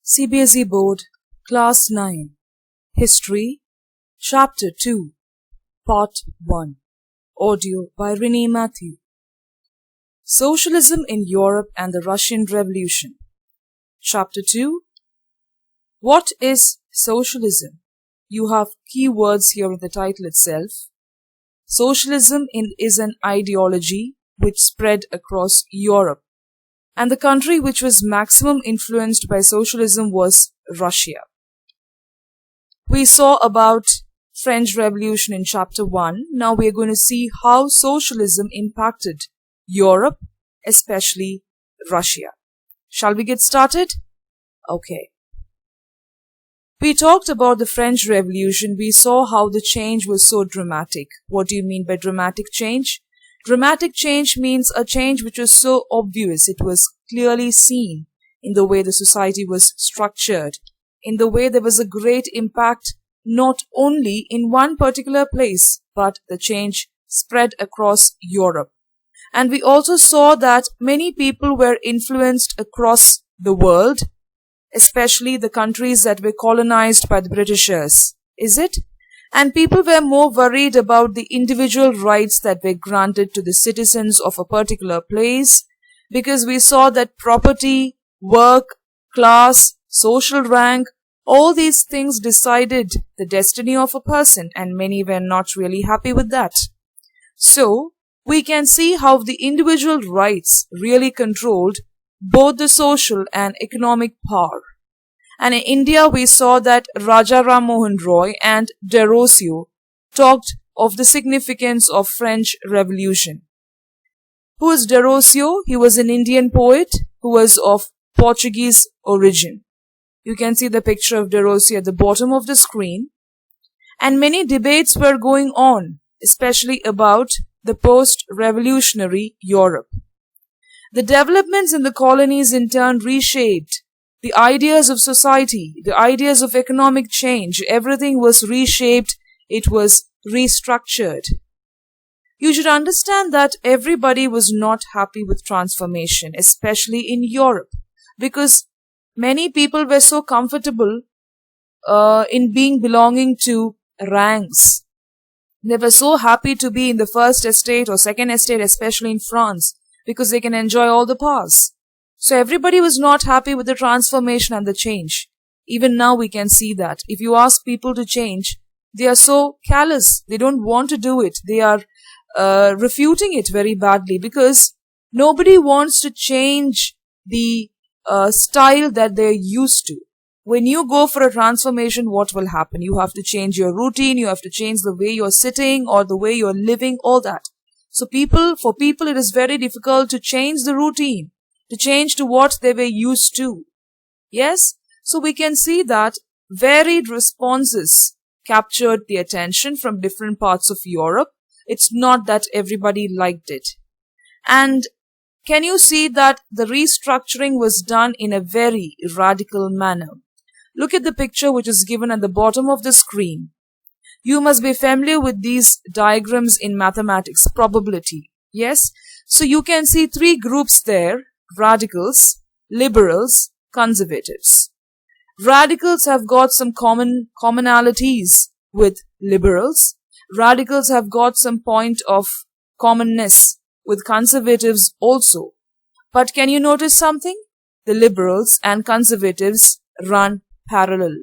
CBSE Board, Class 9, History, Chapter 2, Part 1, Audio by Renee Matthew. Socialism in Europe and the Russian Revolution. Chapter 2, What is Socialism? You have keywords here in the title itself. Socialism is an ideology which spread across Europe, and the country which was maximum influenced by socialism was Russia. We saw about French Revolution in Chapter 1. Now we are going to see how socialism impacted Europe, especially Russia. Shall we get started? Okay. We talked about the French Revolution. We saw how the change was so dramatic. What do you mean by dramatic change? Dramatic change means a change which was so obvious. It was clearly seen in the way the society was structured, in the way there was a great impact not only in one particular place, but the change spread across Europe. And we also saw that many people were influenced across the world, especially the countries that were colonized by the Britishers. Is it? And people were more worried about the individual rights that were granted to the citizens of a particular place, because we saw that property, work, class, social rank, all these things decided the destiny of a person, and many were not really happy with that. So, we can see how the individual rights really controlled both the social and economic power. And in India, we saw that Raja Ram Mohan Roy and Desrosiers talked of the significance of French Revolution. Who is Desrosiers? He was an Indian poet who was of Portuguese origin. You can see the picture of Desrosiers at the bottom of the screen. And many debates were going on, especially about the post-revolutionary Europe. The developments in the colonies in turn reshaped the ideas of society, the ideas of economic change. Everything was reshaped, it was restructured. You should understand that everybody was not happy with transformation, especially in Europe, because many people were so comfortable in belonging to ranks. They were so happy to be in the first estate or second estate, especially in France, because they can enjoy all the powers. So everybody was not happy with the transformation and the change. Even now we can see that. If you ask people to change, they are so callous. They don't want to do it. They are refuting it very badly, because nobody wants to change the style that they're used to. When you go for a transformation, what will happen? You have to change your routine, you have to change the way you're sitting or the way you're living, all that. So for people it is very difficult to change the routine, to change to what they were used to. Yes? So we can see that varied responses captured the attention from different parts of Europe. It's not that everybody liked it. And can you see that the restructuring was done in a very radical manner? Look at the picture which is given at the bottom of the screen. You must be familiar with these diagrams in mathematics, probability. Yes? So you can see three groups there: radicals, liberals, conservatives. Radicals have got some commonalities with liberals. Radicals have got some point of commonness with conservatives also. But can you notice something? The liberals and conservatives run parallel.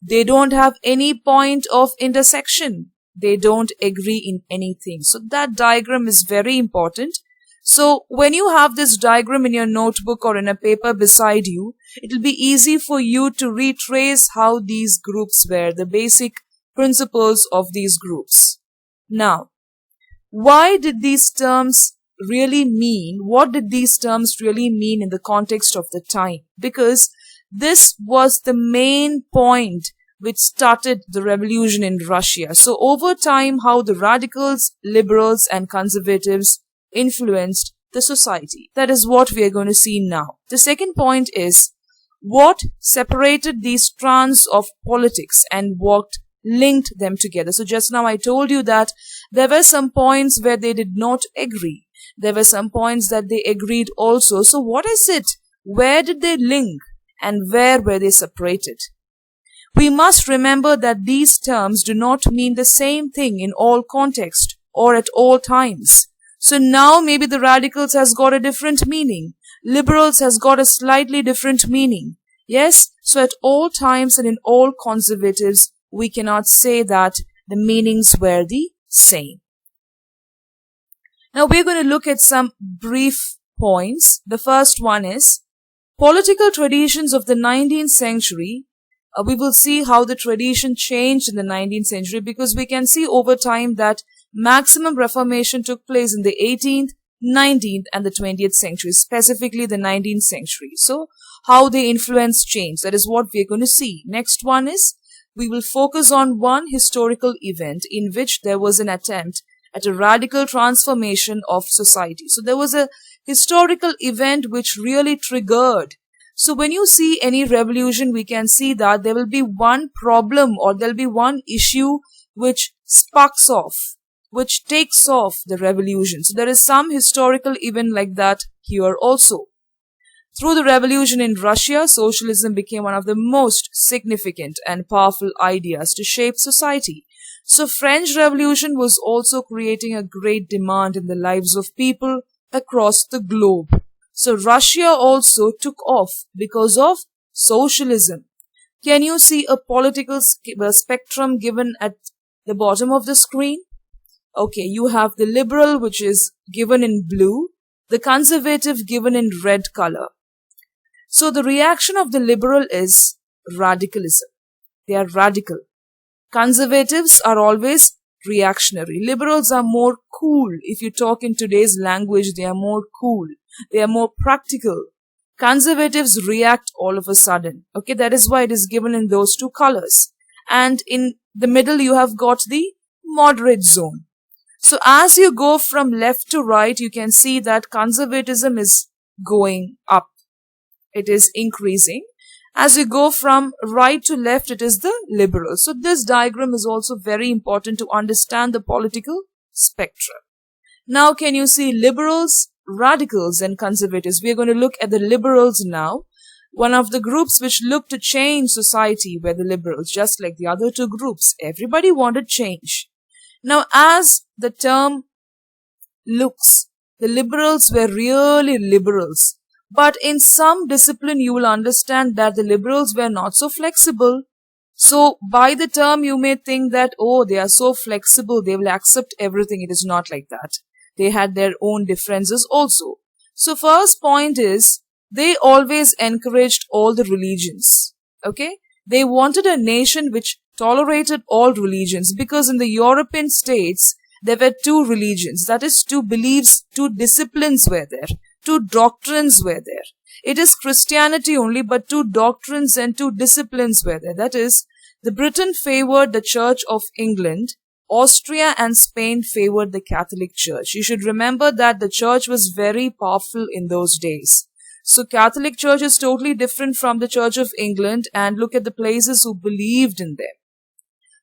They don't have any point of intersection. They don't agree in anything. So that diagram is very important. So when you have this diagram in your notebook or in a paper beside you, it will be easy for you to retrace how these groups were, the basic principles of these groups. Now, why did these terms really mean? What did these terms really mean in the context of the time? Because this was the main point which started the revolution in Russia. So over time, how the radicals, liberals and conservatives influenced the society. That is what we are going to see now. The second point is what separated these strands of politics and what linked them together. So just now I told you that there were some points where they did not agree. There were some points that they agreed also. So what is it? Where did they link? and where were they separated? We must remember that these terms do not mean the same thing in all contexts or at all times. So now maybe the radicals has got a different meaning. Liberals has got a slightly different meaning. Yes, so at all times and in all conservatives, we cannot say that the meanings were the same. Now we're going to look at some brief points. The first one is political traditions of the 19th century. We will see how the tradition changed in the 19th century, because we can see over time that maximum reformation took place in the 18th, 19th and the 20th century, specifically the 19th century. So how they influence change, that is what we're going to see. Next one is, we will focus on one historical event in which there was an attempt at a radical transformation of society. So there was a historical event which really triggered. So when you see any revolution, we can see that there will be one problem or there will be one issue which sparks off, which takes off the revolution. So there is some historical event like that here also. Through the revolution in Russia, socialism became one of the most significant and powerful ideas to shape society. So French Revolution was also creating a great demand in the lives of people across the globe. So Russia also took off because of socialism. Can you see a political spectrum given at the bottom of the screen? Okay, you have the liberal, which is given in blue, the conservative given in red color. So the reaction of the liberal is radicalism. They are radical. Conservatives are always reactionary. Liberals are more cool. If you talk in today's language, they are more cool. They are more practical. Conservatives react all of a sudden. Okay, that is why it is given in those two colors. And in the middle, you have got the moderate zone. So as you go from left to right, you can see that conservatism is going up. It is increasing. As you go from right to left, it is the liberal. So this diagram is also very important to understand the political spectrum. Now can you see liberals, radicals and conservatives? We are going to look at the liberals now. One of the groups which looked to change society were the liberals, just like the other two groups. Everybody wanted change. Now as the term looks, the liberals were really liberals. But in some discipline, you will understand that the liberals were not so flexible. So by the term, you may think that, oh, they are so flexible, they will accept everything. It is not like that. They had their own differences also. So first point is, they always encouraged all the religions. Okay? They wanted a nation which tolerated all religions, because in the European states, there were two religions. That is, two beliefs, two disciplines were there. Two doctrines were there. It is Christianity only, but two doctrines and two disciplines were there. That is, the Britain favored the Church of England, Austria and Spain favored the Catholic Church. You should remember that the church was very powerful in those days. So Catholic Church is totally different from the Church of England, and look at the places who believed in them.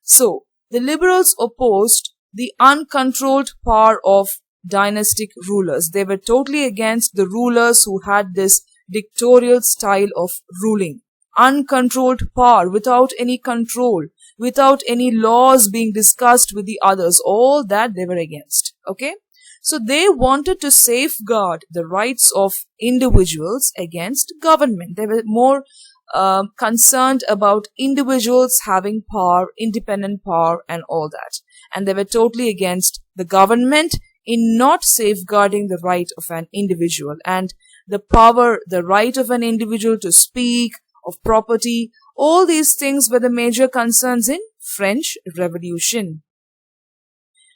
So the liberals opposed the uncontrolled power of dynastic rulers. They were totally against the rulers who had this dictatorial style of ruling. Uncontrolled power, without any control, without any laws being discussed with the others. All that they were against. Okay? So they wanted to safeguard the rights of individuals against government. They were more concerned about individuals having power, independent power and all that. And they were totally against the government in not safeguarding the right of an individual, and the power, the right of an individual to speak, of property. All these things were the major concerns in French Revolution.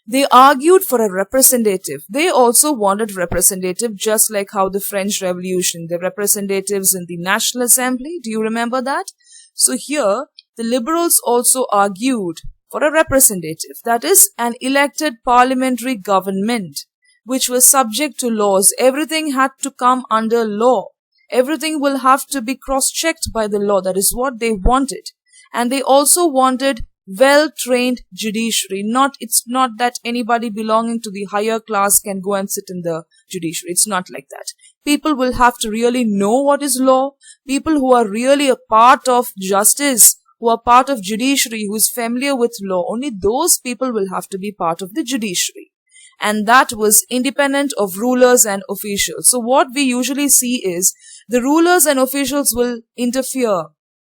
They argued for a representative. They also wanted representative, just like how the French Revolution, the representatives in the National Assembly. Do you remember that? So here, the liberals also argued for a representative, that is, an elected parliamentary government, which was subject to laws. Everything had to come under law. Everything will have to be cross-checked by the law. That is what they wanted. And they also wanted well-trained judiciary. It's not that anybody belonging to the higher class can go and sit in the judiciary. It's not like that. people will have to really know what is law. People who are really a part of justice, who are part of judiciary, who is familiar with law, only those people will have to be part of the judiciary. And that was independent of rulers and officials. So what we usually see is the rulers and officials will interfere,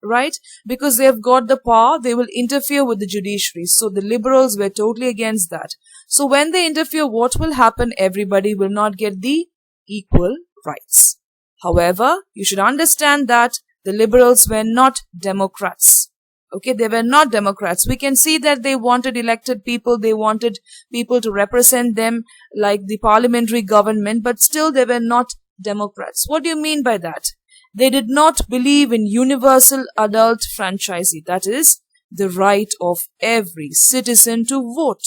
right? Because they have got the power, they will interfere with the judiciary. So the liberals were totally against that. So when they interfere, what will happen? Everybody will not get the equal rights. However, you should understand that the liberals were not Democrats. Okay, they were not Democrats. We can see that they wanted elected people, they wanted people to represent them like the parliamentary government, but still they were not Democrats. What do you mean by that? They did not believe in universal adult franchise, that is, the right of every citizen to vote.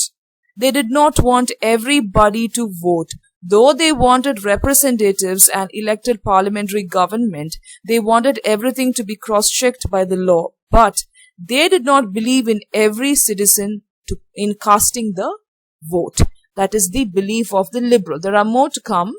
They did not want everybody to vote. Though they wanted representatives and elected parliamentary government, they wanted everything to be cross-checked by the law. But they did not believe in every citizen in casting the vote. That is the belief of the liberal. There are more to come.